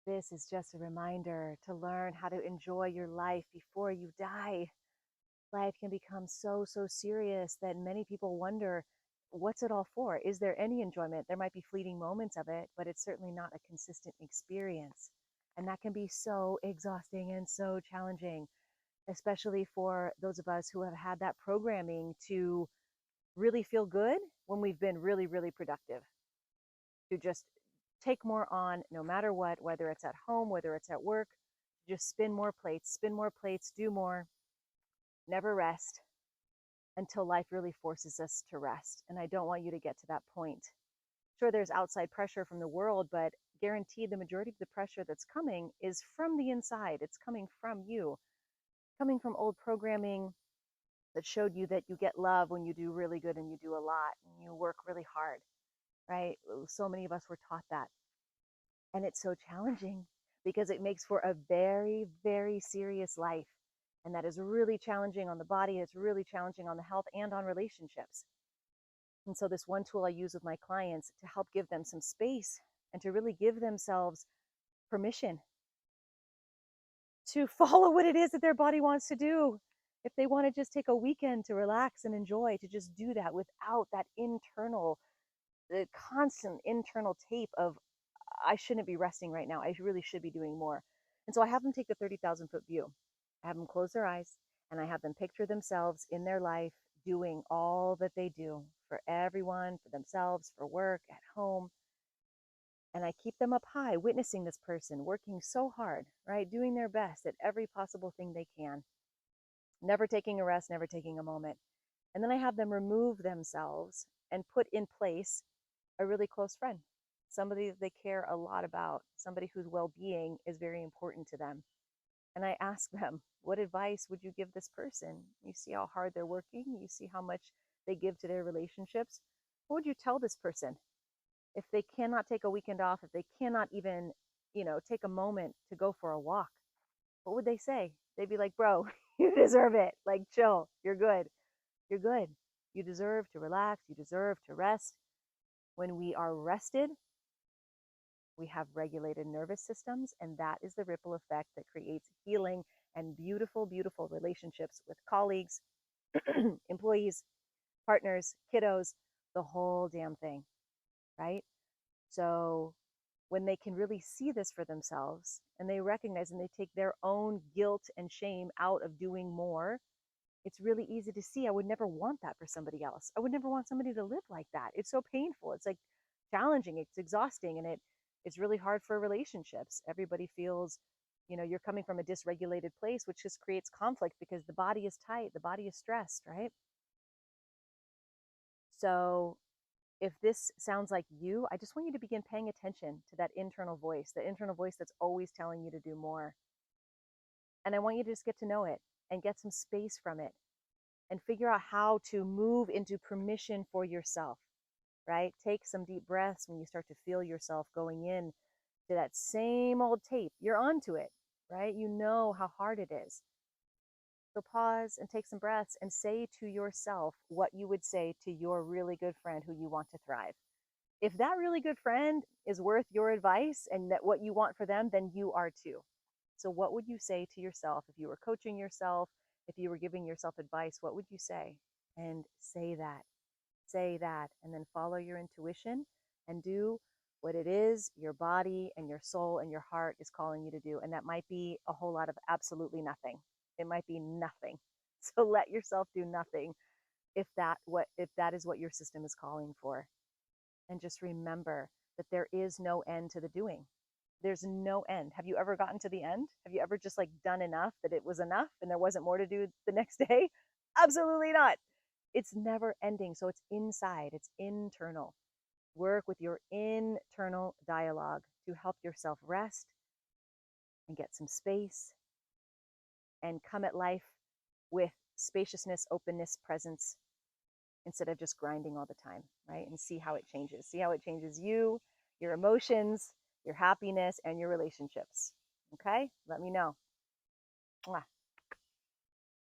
This is just a reminder to learn how to enjoy your life before you die. Life can become so, so serious that many people wonder, what's it all for? Is there any enjoyment? There might be fleeting moments of it, but it's certainly not a consistent experience. And that can be so exhausting and so challenging, especially for those of us who have had that programming to really feel good when we've been really, really productive, to just take more on no matter what, whether it's at home, whether it's at work, just spin more plates, do more, never rest until life really forces us to rest. And I don't want you to get to that point. Sure, there's outside pressure from the world, but guaranteed the majority of the pressure that's coming is from the inside. It's coming from you, coming from old programming that showed you that you get love when you do really good and you do a lot and you work really hard, right? So many of us were taught that. And it's so challenging because it makes for a very, very serious life. And that is really challenging on the body. It's really challenging on the health and on relationships. And so, this one tool I use with my clients to help give them some space and to really give themselves permission to follow what it is that their body wants to do. If they want to just take a weekend to relax and enjoy, to just do that without that internal, the constant internal tape of, I shouldn't be resting right now. I really should be doing more. And so I have them take the 30,000-foot view. I have them close their eyes and I have them picture themselves in their life doing all that they do for everyone, for themselves, for work, at home. And I keep them up high, witnessing this person working so hard, right? Doing their best at every possible thing they can, never taking a rest, never taking a moment. And then I have them remove themselves and put in place a really close friend, somebody that they care a lot about, somebody whose well being is very important to them. And I ask them, what advice would you give this person? You see how hard they're working, you see how much they give to their relationships. What would you tell this person if they cannot take a weekend off, if they cannot even, take a moment to go for a walk? What would they say? They'd be like, bro, you deserve it. Like, chill, you're good. You're good. You deserve to relax, you deserve to rest. When we are rested, we have regulated nervous systems, and that is the ripple effect that creates healing and beautiful, beautiful relationships with colleagues, employees, partners, kiddos, the whole damn thing, right? So when they can really see this for themselves and they recognize and they take their own guilt and shame out of doing more, it's really easy to see. I would never want that for somebody else. I would never want somebody to live like that. It's so painful. It's like challenging. It's exhausting. And it's really hard for relationships. Everybody feels, you're coming from a dysregulated place, which just creates conflict because the body is tight, the body is stressed, right? So if this sounds like you, I just want you to begin paying attention to that internal voice, the internal voice that's always telling you to do more. And I want you to just get to know it and get some space from it and figure out how to move into permission for yourself, right? Take some deep breaths when you start to feel yourself going in to that same old tape. You're onto it, right? You know how hard it is. So pause and take some breaths and say to yourself what you would say to your really good friend who you want to thrive. If that really good friend is worth your advice and that what you want for them, then you are too. So what would you say to yourself if you were coaching yourself, if you were giving yourself advice? What would you say? And say that, and then follow your intuition and do what it is your body and your soul and your heart is calling you to do. And that might be a whole lot of absolutely nothing. It might be nothing. So let yourself do nothing if that is what your system is calling for. And just remember that there is no end to the doing. There's no end. Have you ever gotten to the end? Have you ever just like done enough that it was enough and there wasn't more to do the next day? Absolutely not. It's never ending. So it's inside, it's internal. Work with your internal dialogue to help yourself rest and get some space and come at life with spaciousness, openness, presence, instead of just grinding all the time, right? And see how it changes. See how it changes you, your emotions, your happiness, and your relationships. Okay? Let me know. Mwah.